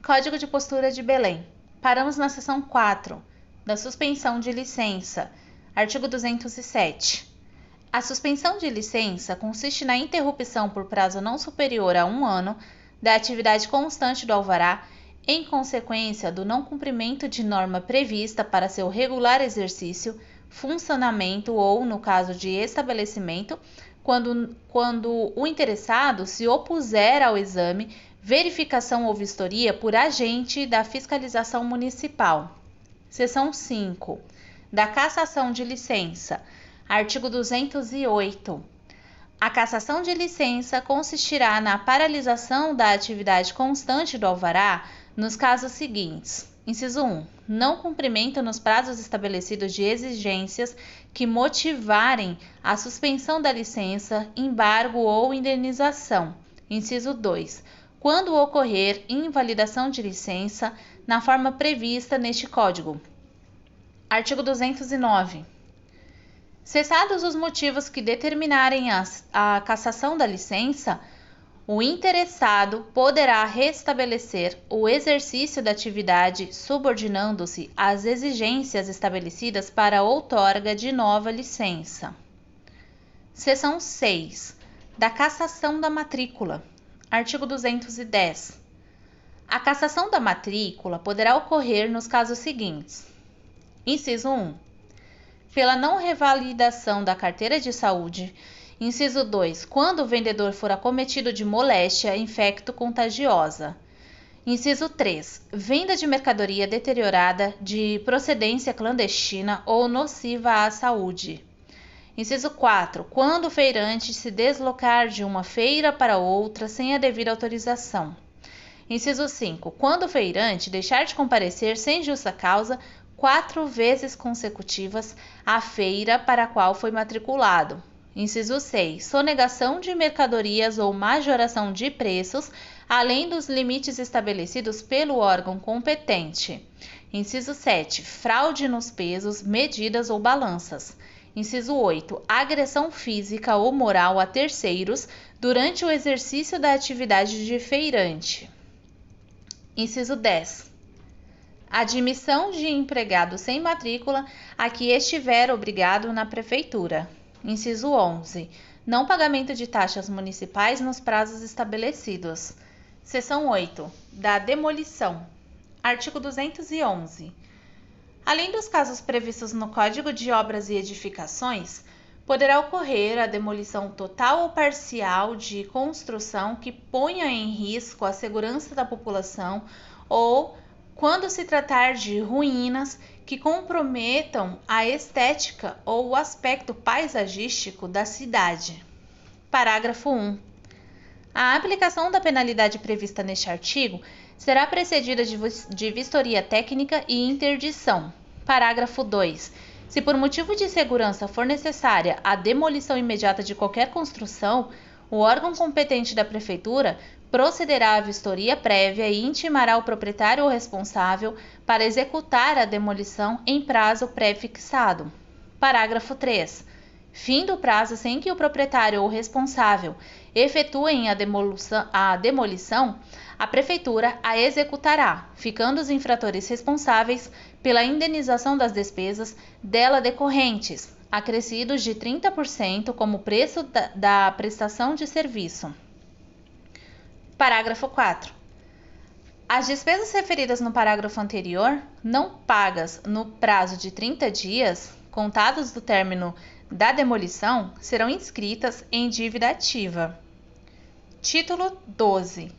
Código de Postura de Belém. Paramos na seção 4, da suspensão de licença. Artigo 207. A suspensão de licença consiste na interrupção por prazo não superior a 1 ano da atividade constante do alvará em consequência do não cumprimento de norma prevista para seu regular exercício, funcionamento ou, no caso de estabelecimento, quando o interessado se opuser ao exame, verificação ou vistoria por agente da fiscalização municipal. Seção 5. Da cassação de licença. Artigo 208. A cassação de licença consistirá na paralisação da atividade constante do alvará nos casos seguintes. Inciso 1. Não cumprimento nos prazos estabelecidos de exigências que motivarem a suspensão da licença, embargo ou indenização. Inciso 2. Quando ocorrer invalidação de licença na forma prevista neste Código. Artigo 209. Cessados os motivos que determinarem a cassação da licença, o interessado poderá restabelecer o exercício da atividade subordinando-se às exigências estabelecidas para a outorga de nova licença. Seção 6. Da cassação da matrícula. Artigo 210. A cassação da matrícula poderá ocorrer nos casos seguintes. Inciso 1. Pela não revalidação da carteira de saúde. Inciso 2. Quando o vendedor for acometido de moléstia infecto-contagiosa. Inciso 3. Venda de mercadoria deteriorada de procedência clandestina ou nociva à saúde. Inciso 4. Quando o feirante se deslocar de uma feira para outra sem a devida autorização. Inciso 5. Quando o feirante deixar de comparecer sem justa causa 4 vezes consecutivas à feira para a qual foi matriculado. Inciso 6. Sonegação de mercadorias ou majoração de preços, além dos limites estabelecidos pelo órgão competente. Inciso 7. Fraude nos pesos, medidas ou balanças. Inciso 8. Agressão física ou moral a terceiros durante o exercício da atividade de feirante. Inciso 10. Admissão de empregado sem matrícula a que estiver obrigado na Prefeitura. Inciso 11. Não pagamento de taxas municipais nos prazos estabelecidos. Seção 8. Da demolição. Artigo 211. Além dos casos previstos no Código de Obras e Edificações, poderá ocorrer a demolição total ou parcial de construção que ponha em risco a segurança da população ou quando se tratar de ruínas que comprometam a estética ou o aspecto paisagístico da cidade. Parágrafo 1. A aplicação da penalidade prevista neste artigo será precedida de vistoria técnica e interdição. Parágrafo 2. Se por motivo de segurança for necessária a demolição imediata de qualquer construção, o órgão competente da Prefeitura procederá à vistoria prévia e intimará o proprietário ou responsável para executar a demolição em prazo pré-fixado. Parágrafo 3. Fim do prazo sem que o proprietário ou responsável efetuem a demolição, a Prefeitura a executará, ficando os infratores responsáveis pela indenização das despesas dela decorrentes, acrescidos de 30% como preço da prestação de serviço. Parágrafo 4. As despesas referidas no parágrafo anterior, não pagas no prazo de 30 dias, contados do término da demolição, serão inscritas em dívida ativa. Título 12.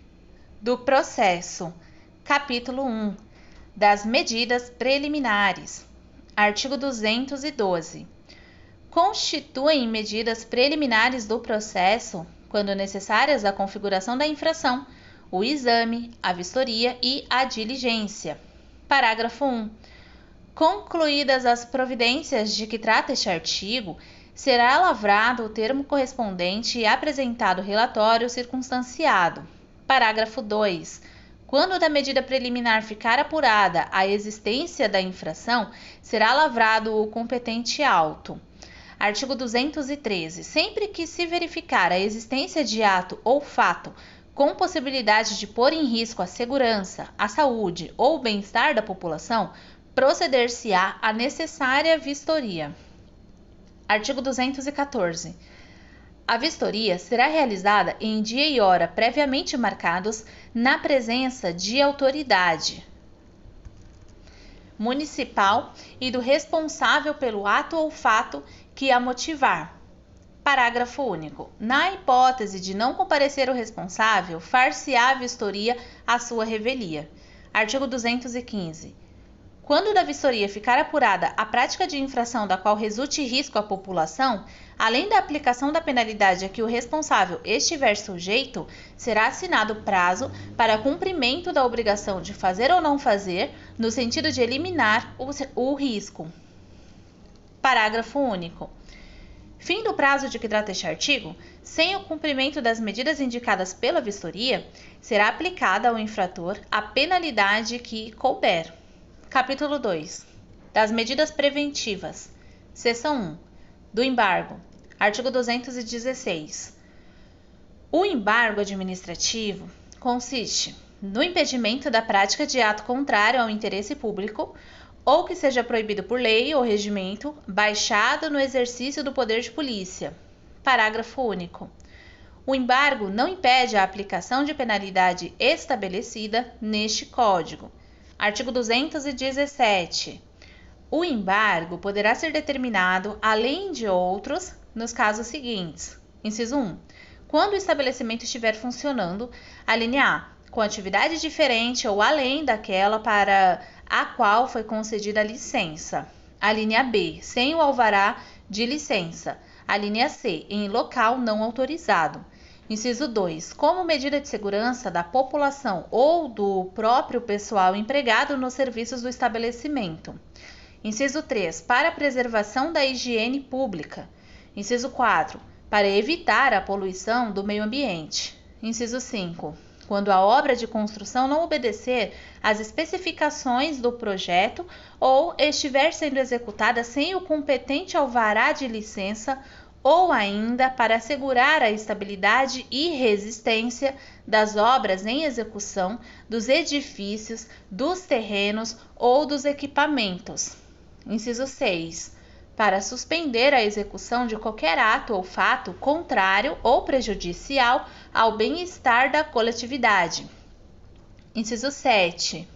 Do processo. Capítulo 1. Das medidas preliminares. Artigo 212. Constituem medidas preliminares do processo, quando necessárias à configuração da infração, o exame, a vistoria e a diligência. Parágrafo 1. Concluídas as providências de que trata este artigo, será lavrado o termo correspondente e apresentado relatório circunstanciado. Parágrafo 2. Quando da medida preliminar ficar apurada a existência da infração, será lavrado o competente auto. Artigo 213. Sempre que se verificar a existência de ato ou fato com possibilidade de pôr em risco a segurança, a saúde ou o bem-estar da população, proceder-se-á a necessária vistoria. Artigo 214. A vistoria será realizada em dia e hora previamente marcados na presença de autoridade municipal e do responsável pelo ato ou fato que a motivar. Parágrafo único. Na hipótese de não comparecer o responsável, far-se-á vistoria à sua revelia. Artigo 215. Quando da vistoria ficar apurada a prática de infração da qual resulte risco à população, além da aplicação da penalidade a que o responsável estiver sujeito, será assinado prazo para cumprimento da obrigação de fazer ou não fazer, no sentido de eliminar o risco. Parágrafo único. Fim do prazo de que trata este artigo, sem o cumprimento das medidas indicadas pela vistoria, será aplicada ao infrator a penalidade que couber. Capítulo 2. Das medidas preventivas. Seção 1. Do embargo. Artigo 216. O embargo administrativo consiste no impedimento da prática de ato contrário ao interesse público ou que seja proibido por lei ou regimento, baixado no exercício do poder de polícia. Parágrafo único. O embargo não impede a aplicação de penalidade estabelecida neste Código. Artigo 217. O embargo poderá ser determinado, além de outros, nos casos seguintes. Inciso 1. Quando o estabelecimento estiver funcionando, alínea A, com atividade diferente ou além daquela para a qual foi concedida a licença. Alínea B, sem o alvará de licença. Alínea C, em local não autorizado. Inciso 2. Como medida de segurança da população ou do próprio pessoal empregado nos serviços do estabelecimento. Inciso 3. Para a preservação da higiene pública. Inciso 4. Para evitar a poluição do meio ambiente. Inciso 5. Quando a obra de construção não obedecer às especificações do projeto ou estiver sendo executada sem o competente alvará de licença, ou ainda para assegurar a estabilidade e resistência das obras em execução, dos edifícios, dos terrenos ou dos equipamentos. Inciso 6. Para suspender a execução de qualquer ato ou fato contrário ou prejudicial ao bem-estar da coletividade. Inciso 7.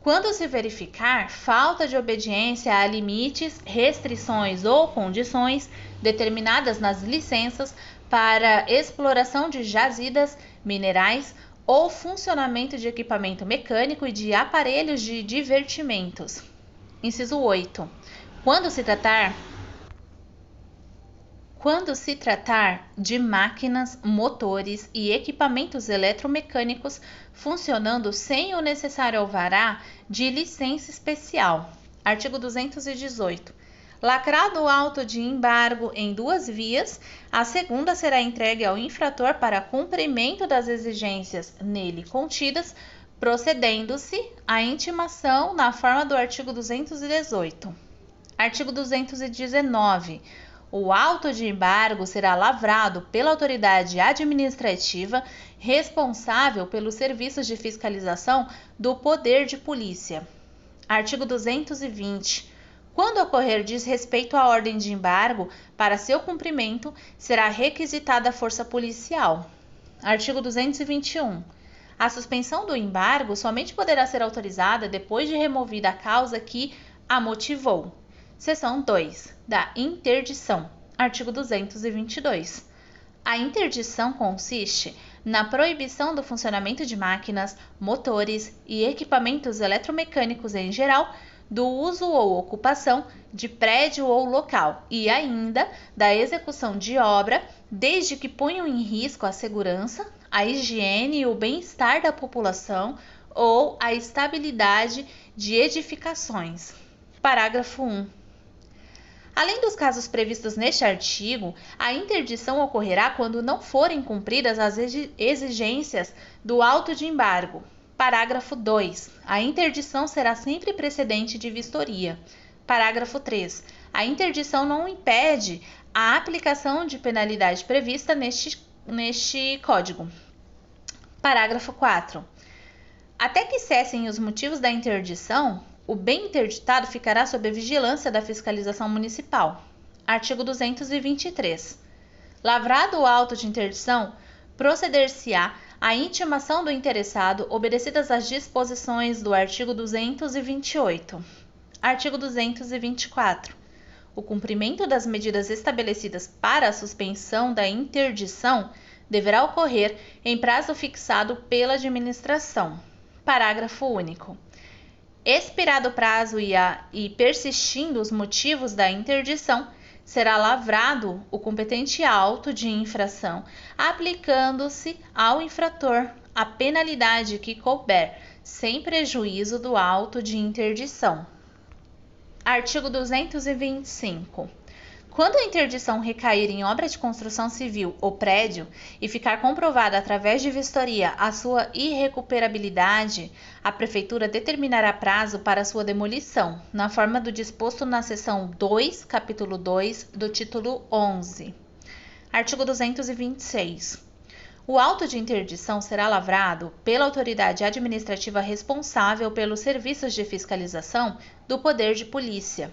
Quando se verificar falta de obediência a limites, restrições ou condições determinadas nas licenças para exploração de jazidas minerais ou funcionamento de equipamento mecânico e de aparelhos de divertimentos. Inciso 8. Quando se tratar de máquinas, motores e equipamentos eletromecânicos funcionando sem o necessário alvará de licença especial. Artigo 218. Lacrado o auto de embargo em 2 vias, a segunda será entregue ao infrator para cumprimento das exigências nele contidas, procedendo-se à intimação na forma do artigo 218. Artigo 219. O auto de embargo será lavrado pela autoridade administrativa responsável pelos serviços de fiscalização do poder de polícia. Artigo 220. Quando ocorrer desrespeito à ordem de embargo, para seu cumprimento, será requisitada a força policial. Artigo 221. A suspensão do embargo somente poderá ser autorizada depois de removida a causa que a motivou. Seção 2. Da interdição. Artigo 222. A interdição consiste na proibição do funcionamento de máquinas, motores e equipamentos eletromecânicos em geral, do uso ou ocupação de prédio ou local e ainda da execução de obra, desde que ponham em risco a segurança, a higiene e o bem-estar da população ou a estabilidade de edificações. Parágrafo 1. Além dos casos previstos neste artigo, a interdição ocorrerá quando não forem cumpridas as exigências do auto de embargo. Parágrafo 2. A interdição será sempre precedente de vistoria. Parágrafo 3. A interdição não impede a aplicação de penalidade prevista neste Código. Parágrafo 4. Até que cessem os motivos da interdição, o bem interditado ficará sob a vigilância da fiscalização municipal. Artigo 223. Lavrado o auto de interdição, proceder-se-á à intimação do interessado, obedecidas as disposições do artigo 228. Artigo 224. O cumprimento das medidas estabelecidas para a suspensão da interdição deverá ocorrer em prazo fixado pela administração. Parágrafo único. Expirado o prazo e persistindo os motivos da interdição, será lavrado o competente auto de infração, aplicando-se ao infrator a penalidade que couber, sem prejuízo do auto de interdição. Artigo 225. Quando a interdição recair em obra de construção civil ou prédio e ficar comprovada através de vistoria a sua irrecuperabilidade, a Prefeitura determinará prazo para sua demolição, na forma do disposto na seção 2, capítulo 2, do título 11. Artigo 226. O auto de interdição será lavrado pela autoridade administrativa responsável pelos serviços de fiscalização do Poder de Polícia.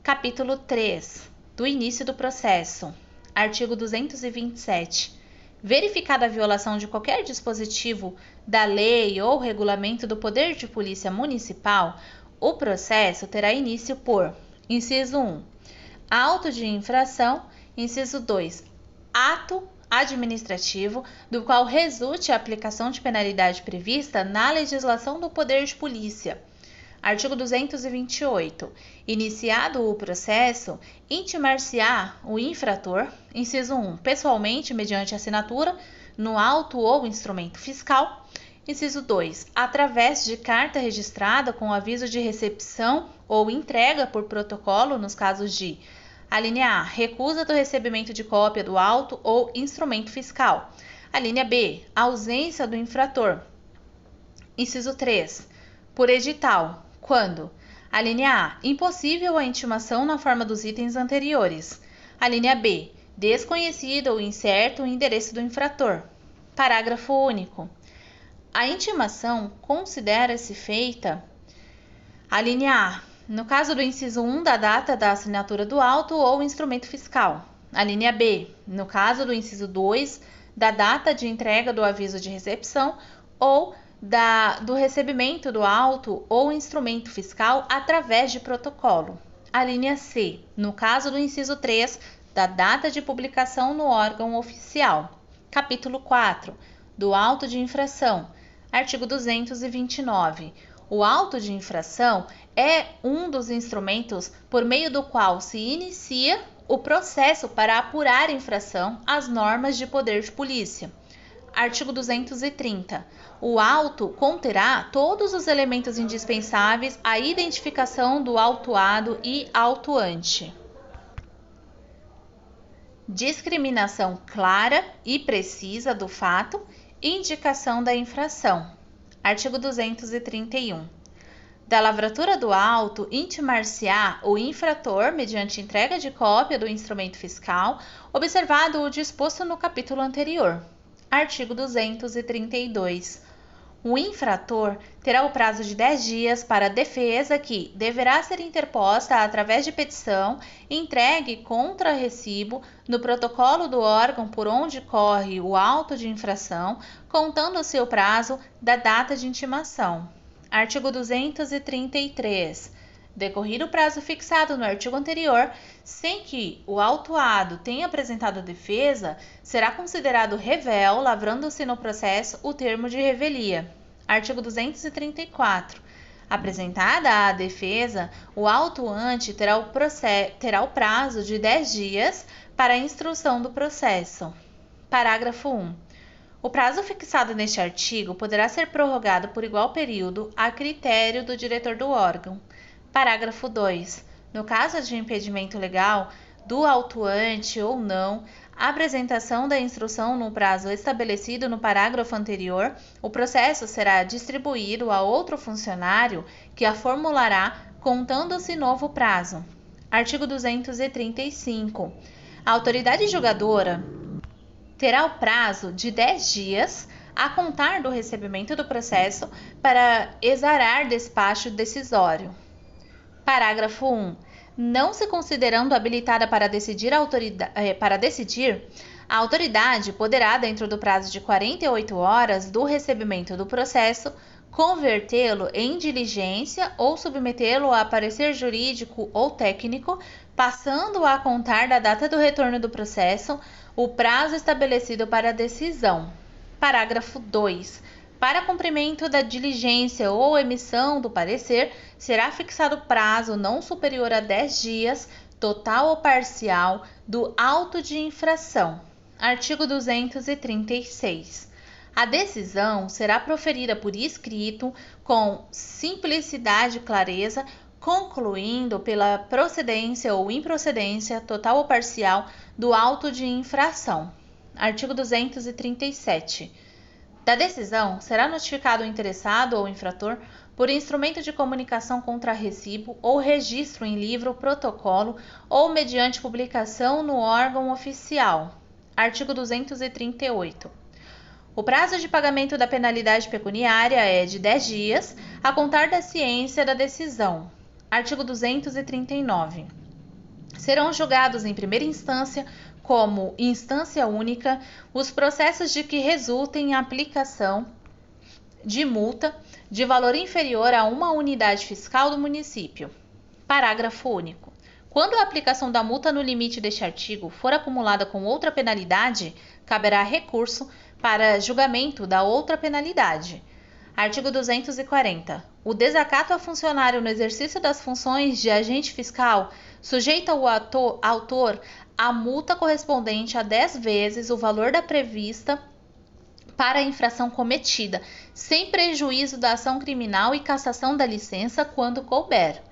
Capítulo 3. Do início do processo. Artigo 227. Verificada a violação de qualquer dispositivo da lei ou regulamento do Poder de Polícia Municipal, o processo terá início por: inciso 1. Auto de infração. Inciso 2. Ato administrativo do qual resulte a aplicação de penalidade prevista na legislação do Poder de Polícia. Artigo 228. Iniciado o processo, intimar-se-á o infrator, inciso 1, pessoalmente mediante assinatura no auto ou instrumento fiscal, inciso 2, através de carta registrada com aviso de recepção ou entrega por protocolo nos casos de: alínea A, recusa do recebimento de cópia do auto ou instrumento fiscal. Alínea B, ausência do infrator. Inciso 3, por edital, quando: alínea A, impossível a intimação na forma dos itens anteriores. Alínea B, desconhecido ou incerto o endereço do infrator. Parágrafo único. A intimação considera-se feita: alínea A, no caso do inciso 1, da data da assinatura do auto ou instrumento fiscal. Alínea B, no caso do inciso 2, da data de entrega do aviso de recepção ou do recebimento do auto ou instrumento fiscal através de protocolo. Alínea C, no caso do inciso 3, da data de publicação no órgão oficial. Capítulo 4. Do auto de infração. Artigo 229. O auto de infração é um dos instrumentos por meio do qual se inicia o processo para apurar infração às normas de poder de polícia. Artigo 230. O auto conterá todos os elementos indispensáveis à identificação do autuado e autuante. Discriminação clara e precisa do fato e indicação da infração. Artigo 231. Da lavratura do auto, intimar-se-á o infrator mediante entrega de cópia do instrumento fiscal, observado o disposto no capítulo anterior. Artigo 232. O infrator terá o prazo de 10 dias para a defesa que deverá ser interposta através de petição, entregue contra recibo no protocolo do órgão por onde corre o auto de infração, contando o seu prazo da data de intimação. Artigo 233. Decorrido o prazo fixado no artigo anterior, sem que o autuado tenha apresentado defesa, será considerado revel, lavrando-se no processo o termo de revelia. Artigo 234. Apresentada a defesa, o autuante terá o prazo de 10 dias para a instrução do processo. Parágrafo 1. O prazo fixado neste artigo poderá ser prorrogado por igual período a critério do diretor do órgão. Parágrafo 2. No caso de impedimento legal do autuante ou não, a apresentação da instrução no prazo estabelecido no parágrafo anterior, o processo será distribuído a outro funcionário que a formulará contando-se novo prazo. Artigo 235. A autoridade julgadora terá o prazo de 10 dias a contar do recebimento do processo para exarar despacho decisório. Parágrafo 1. Não se considerando habilitada para decidir, a autoridade poderá, dentro do prazo de 48 horas do recebimento do processo, convertê-lo em diligência ou submetê-lo a parecer jurídico ou técnico, passando a contar da data do retorno do processo o prazo estabelecido para a decisão. Parágrafo 2. Para cumprimento da diligência ou emissão do parecer, será fixado prazo não superior a 10 dias, total ou parcial, do auto de infração. Artigo 236. A decisão será proferida por escrito, com simplicidade e clareza, concluindo pela procedência ou improcedência, total ou parcial, do auto de infração. Artigo 237. Da decisão será notificado o interessado ou infrator por instrumento de comunicação contra recibo ou registro em livro, protocolo ou mediante publicação no órgão oficial. Artigo 238. O prazo de pagamento da penalidade pecuniária é de 10 dias, a contar da ciência da decisão. Artigo 239. Serão julgados em primeira instância, como instância única, os processos de que resultem a aplicação de multa de valor inferior a uma unidade fiscal do município. Parágrafo único. Quando a aplicação da multa no limite deste artigo for acumulada com outra penalidade, caberá recurso para julgamento da outra penalidade. Artigo 240. O desacato a funcionário no exercício das funções de agente fiscal sujeita o autor a multa correspondente a 10 vezes o valor da prevista para a infração cometida, sem prejuízo da ação criminal e cassação da licença quando couber.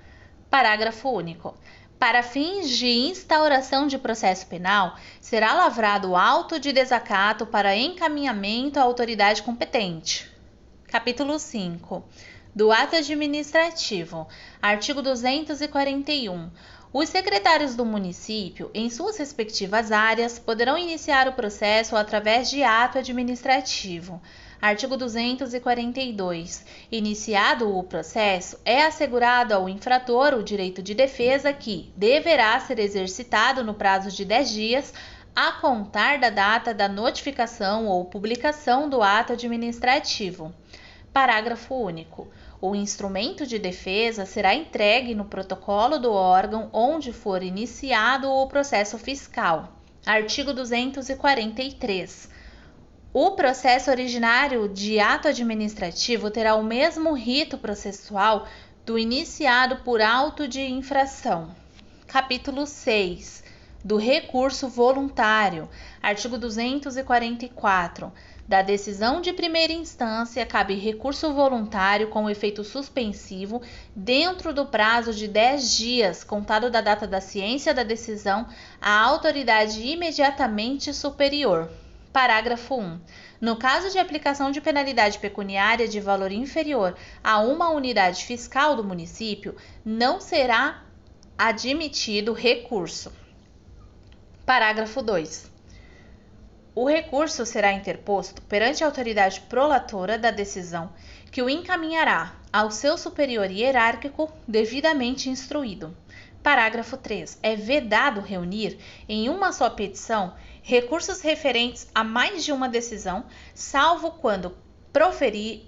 Parágrafo único. Para fins de instauração de processo penal, será lavrado auto de desacato para encaminhamento à autoridade competente. Capítulo 5. Do ato administrativo. Artigo 241. Os secretários do município, em suas respectivas áreas, poderão iniciar o processo através de ato administrativo. Artigo 242. Iniciado o processo, é assegurado ao infrator o direito de defesa que deverá ser exercitado no prazo de 10 dias, a contar da data da notificação ou publicação do ato administrativo. Parágrafo único. O instrumento de defesa será entregue no protocolo do órgão onde for iniciado o processo fiscal. Artigo 243. O processo originário de ato administrativo terá o mesmo rito processual do iniciado por auto de infração. Capítulo 6. Do recurso voluntário. Artigo 244. Da decisão de primeira instância, cabe recurso voluntário com efeito suspensivo dentro do prazo de 10 dias, contado da data da ciência da decisão, à autoridade imediatamente superior. Parágrafo 1. No caso de aplicação de penalidade pecuniária de valor inferior a uma unidade fiscal do município, não será admitido recurso. Parágrafo 2. O recurso será interposto perante a autoridade prolatora da decisão, que o encaminhará ao seu superior hierárquico devidamente instruído. Parágrafo 3. É vedado reunir, em uma só petição, recursos referentes a mais de uma decisão, salvo quando proferidas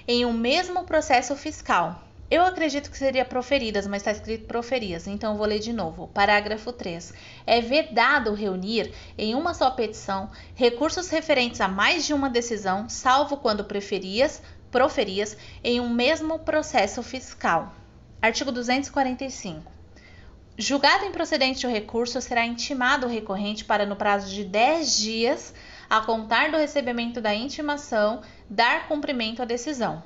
em um mesmo processo fiscal. Eu acredito que seria proferidas, mas está escrito proferias, então eu vou ler de novo. Parágrafo 3. É vedado reunir, em uma só petição, recursos referentes a mais de uma decisão, salvo quando proferias em um mesmo processo fiscal. Artigo 245. Julgado improcedente o recurso, será intimado o recorrente para, no prazo de 10 dias, a contar do recebimento da intimação, dar cumprimento à decisão.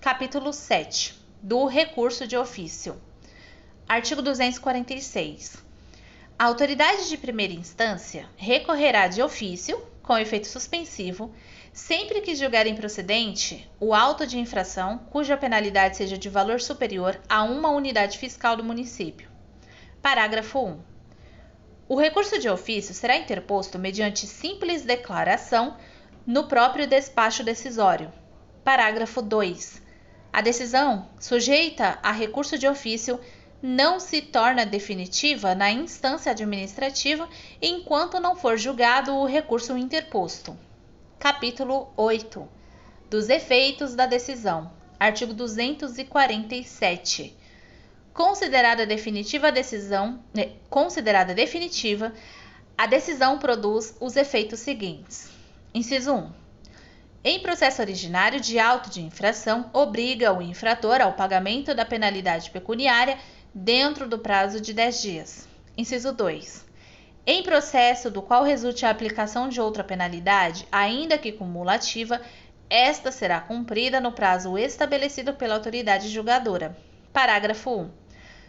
Capítulo 7. Do recurso de ofício. Artigo 246. A autoridade de primeira instância recorrerá de ofício, com efeito suspensivo, sempre que julgar improcedente o auto de infração cuja penalidade seja de valor superior a uma unidade fiscal do município. Parágrafo 1. O recurso de ofício será interposto mediante simples declaração no próprio despacho decisório. Parágrafo 2. A decisão, sujeita a recurso de ofício, não se torna definitiva na instância administrativa enquanto não for julgado o recurso interposto. Capítulo 8. Dos efeitos da decisão. Artigo 247. Considerada definitiva, a decisão produz os efeitos seguintes. Inciso 1. Em processo originário de auto de infração, obriga o infrator ao pagamento da penalidade pecuniária dentro do prazo de 10 dias. Inciso 2. Em processo do qual resulte a aplicação de outra penalidade, ainda que cumulativa, esta será cumprida no prazo estabelecido pela autoridade julgadora. Parágrafo 1.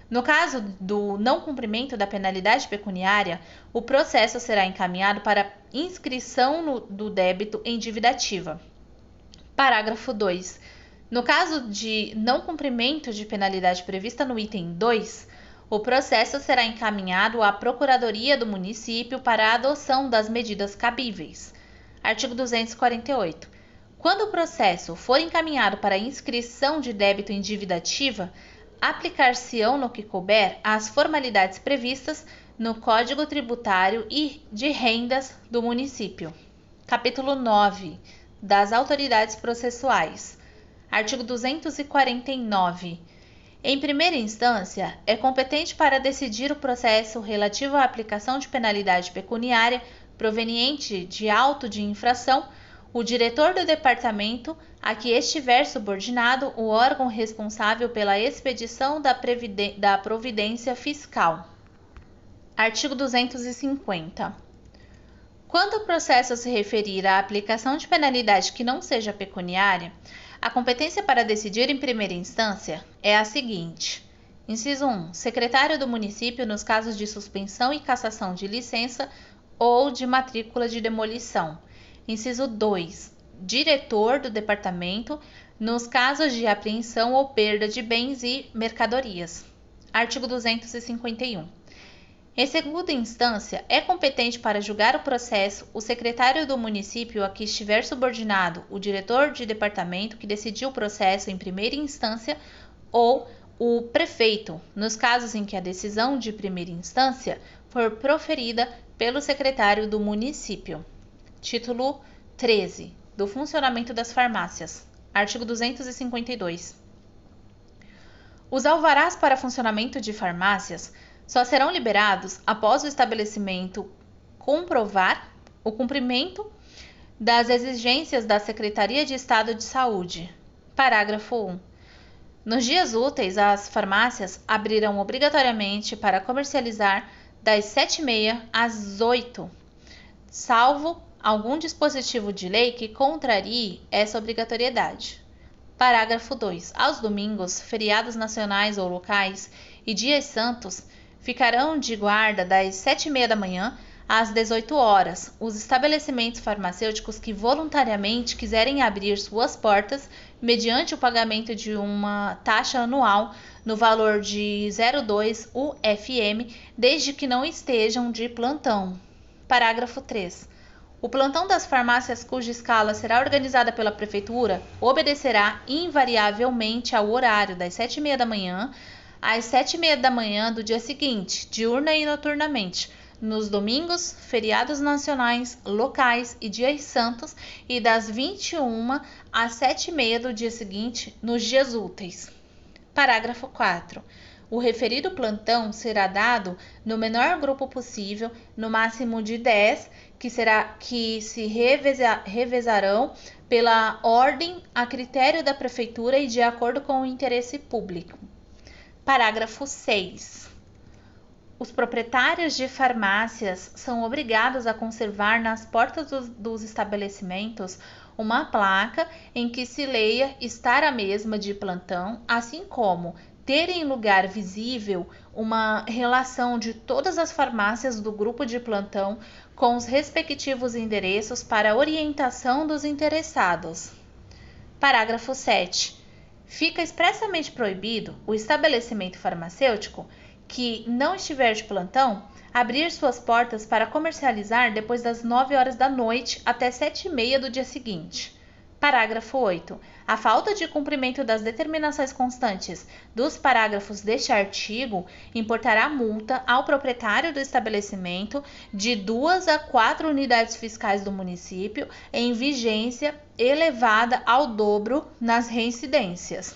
No caso do não cumprimento da penalidade pecuniária, o processo será encaminhado para inscrição do débito em dívida ativa. Parágrafo 2. No caso de não cumprimento de penalidade prevista no item 2, o processo será encaminhado à Procuradoria do Município para a adoção das medidas cabíveis. Artigo 248. Quando o processo for encaminhado para inscrição de débito em dívida ativa, aplicar-se-ão no que couber as formalidades previstas no Código Tributário e de Rendas do município. Capítulo 9. Das autoridades processuais. Artigo 249. Em primeira instância, é competente para decidir o processo relativo à aplicação de penalidade pecuniária proveniente de auto de infração o diretor do departamento a que estiver subordinado o órgão responsável pela expedição da providência fiscal. Artigo 250. Quando o processo se referir à aplicação de penalidade que não seja pecuniária, a competência para decidir em primeira instância é a seguinte. Inciso 1. Secretário do município nos casos de suspensão e cassação de licença ou de matrícula de demolição. Inciso 2. Diretor do departamento nos casos de apreensão ou perda de bens e mercadorias. Artigo 251. Em segunda instância, é competente para julgar o processo o secretário do município a que estiver subordinado o diretor de departamento que decidiu o processo em primeira instância ou o prefeito, nos casos em que a decisão de primeira instância for proferida pelo secretário do município. Título 13. Do funcionamento das farmácias. Artigo 252. Os alvarás para funcionamento de farmácias só serão liberados após o estabelecimento comprovar o cumprimento das exigências da Secretaria de Estado de Saúde. Parágrafo 1. Nos dias úteis, as farmácias abrirão obrigatoriamente para comercializar das 7h30 às 8h, salvo algum dispositivo de lei que contrarie essa obrigatoriedade. Parágrafo 2. Aos domingos, feriados nacionais ou locais e dias santos, ficarão de guarda das 7h30 da manhã às 18h os estabelecimentos farmacêuticos que voluntariamente quiserem abrir suas portas mediante o pagamento de uma taxa anual no valor de 0,2 UFM, desde que não estejam de plantão. Parágrafo 3. O plantão das farmácias cuja escala será organizada pela Prefeitura obedecerá invariavelmente ao horário das 7h30 da manhã às 7h30 da manhã do dia seguinte, diurna e noturnamente, nos domingos, feriados nacionais, locais e dias santos, e das 21h às 7h30 do dia seguinte, nos dias úteis. Parágrafo 4. O referido plantão será dado no menor grupo possível, no máximo de 10, que se revezarão pela ordem a critério da Prefeitura e de acordo com o interesse público. Parágrafo 6. Os proprietários de farmácias são obrigados a conservar nas portas dos estabelecimentos uma placa em que se leia estar a mesma de plantão, assim como ter em lugar visível uma relação de todas as farmácias do grupo de plantão com os respectivos endereços para orientação dos interessados. Parágrafo 7. Fica expressamente proibido o estabelecimento farmacêutico que não estiver de plantão abrir suas portas para comercializar depois das 9 horas da noite até 7h30 do dia seguinte. Parágrafo 8. A falta de cumprimento das determinações constantes dos parágrafos deste artigo importará multa ao proprietário do estabelecimento de 2 a 4 unidades fiscais do município em vigência elevada ao dobro nas reincidências.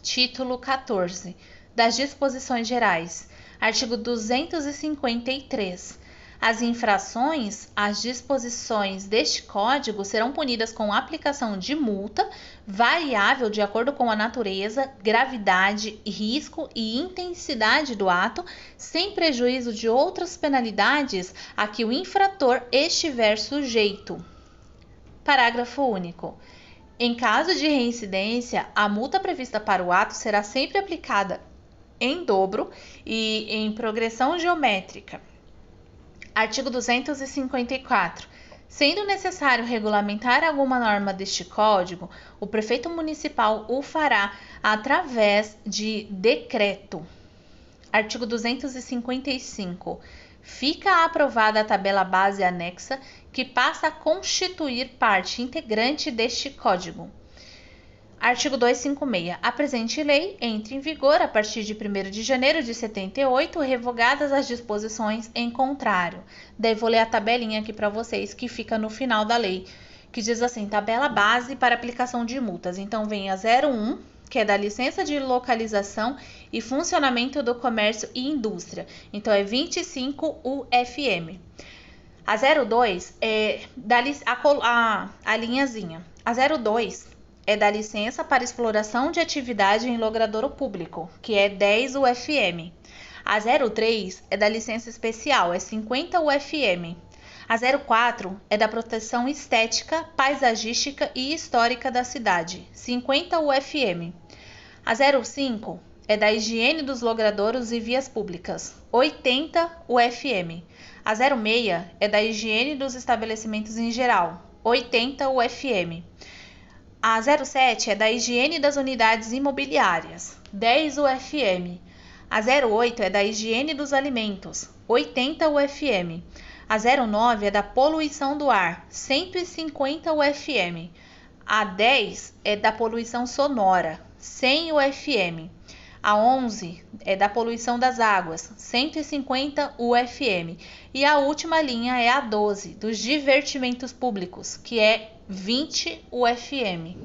Título 14. Das Disposições Gerais. Artigo 253. As infrações às disposições deste Código serão punidas com aplicação de multa, variável de acordo com a natureza, gravidade, risco e intensidade do ato, sem prejuízo de outras penalidades a que o infrator estiver sujeito. Parágrafo único. Em caso de reincidência, a multa prevista para o ato será sempre aplicada em dobro e em progressão geométrica. Artigo 254. Sendo necessário regulamentar alguma norma deste Código, o prefeito municipal o fará através de decreto. Artigo 255. Fica aprovada a tabela base anexa, que passa a constituir parte integrante deste Código. Artigo 256. A presente lei entra em vigor a partir de 1º de janeiro de 78, revogadas as disposições em contrário. Daí vou ler a tabelinha aqui para vocês, que fica no final da lei, que diz assim: tabela base para aplicação de multas. Então vem a 01, que é da licença de localização e funcionamento do comércio e indústria. Então é 25 UFM. A 02 é a linhazinha. A 02 é da licença para exploração de atividade em logradouro público, que é 10 UFM. A 03 é da licença especial, é 50 UFM. A 04 é da proteção estética, paisagística e histórica da cidade, 50 UFM. A 05 é da higiene dos logradouros e vias públicas, 80 UFM. A 06 é da higiene dos estabelecimentos em geral, 80 UFM. A 07 é da higiene das unidades imobiliárias, 10 UFM. A 08 é da higiene dos alimentos, 80 UFM. A 09 é da poluição do ar, 150 UFM. A 10 é da poluição sonora, 100 UFM. A 11 é da poluição das águas, 150 UFM. E a última linha é a 12, dos divertimentos públicos, que é 20 UFM.